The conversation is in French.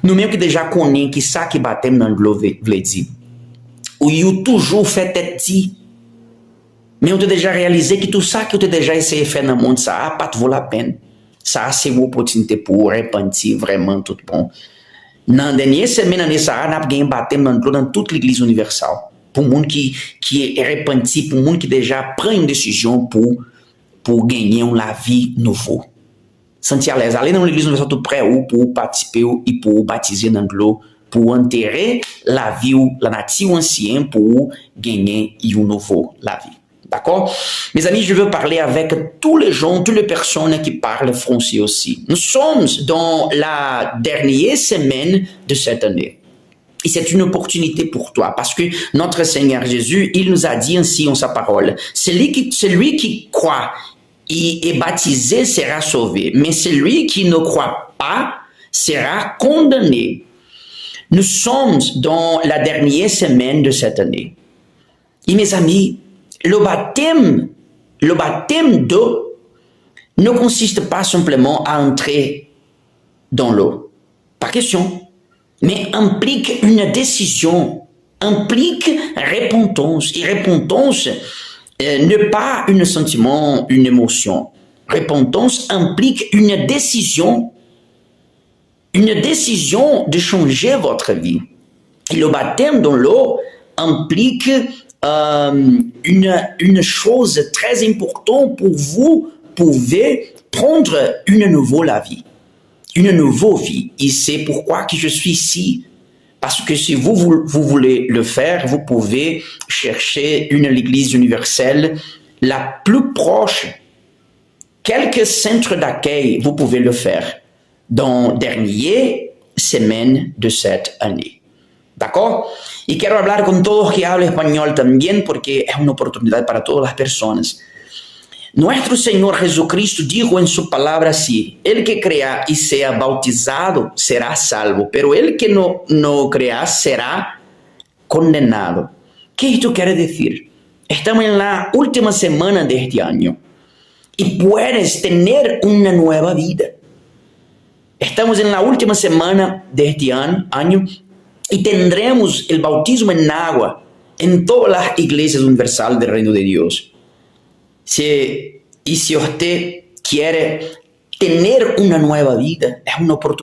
Nous même que déjà connaissons qui ça qui baptême dans l'eau veut dire. Ou you toujours fait tête dit. Mais on a déjà réalisé que tout ça que tu as déjà essayé de faire dans le monde, ça n'a pas vaut la peine. Ça, c'est une opportunité pour repentir vraiment tout bon. Dans la dernière semaine, ça a gagné baptême dans toute l'église universelle. Pour le monde qui est repenti, pour le monde qui déjà prend une décision pour gagner une vie nouvelle. Sentir à l'aise, aller dans l'église universelle tout près ou pour participer et pour baptiser dans l'eau, pour enterrer la vie ou la nature ancienne pour gagner une nouvelle la vie. D'accord? Mes amis, je veux parler avec tous les gens, toutes les personnes qui parlent français aussi. Nous sommes dans la dernière semaine de cette année. Et c'est une opportunité pour toi parce que notre Seigneur Jésus, il nous a dit ainsi en sa parole, celui qui croit et est baptisé sera sauvé, mais celui qui ne croit pas sera condamné. Nous sommes dans la dernière semaine de cette année. Et mes amis, le baptême d'eau ne consiste pas simplement à entrer dans l'eau. Pas question. Mais implique une décision, implique repentance. Et repentance n'est pas un sentiment, une émotion. Repentance implique une décision de changer votre vie. Et le baptême dans l'eau implique une chose très importante pour vous pouvez prendre une nouvelle vie. Une nouvelle vie. Et c'est pourquoi que je suis ici. Parce que si vous voulez le faire, vous pouvez chercher l'église universelle la plus proche. Quelques centres d'accueil, vous pouvez le faire dans la dernière semaine de cette année. ¿D'accord? Y quiero hablar con todos que hablan español también porque es una oportunidad para todas las personas. Nuestro Señor Jesucristo dijo en su palabra así, el que crea y sea bautizado será salvo, pero el que no crea será condenado. ¿Qué esto quiere decir? Estamos en la última semana de este año y puedes tener una nueva vida. Estamos en la última semana de este año y tendremos el bautismo en agua en todas las iglesias universales del Reino de Dios. Y si usted quiere tener una nueva vida, es una oportunidad.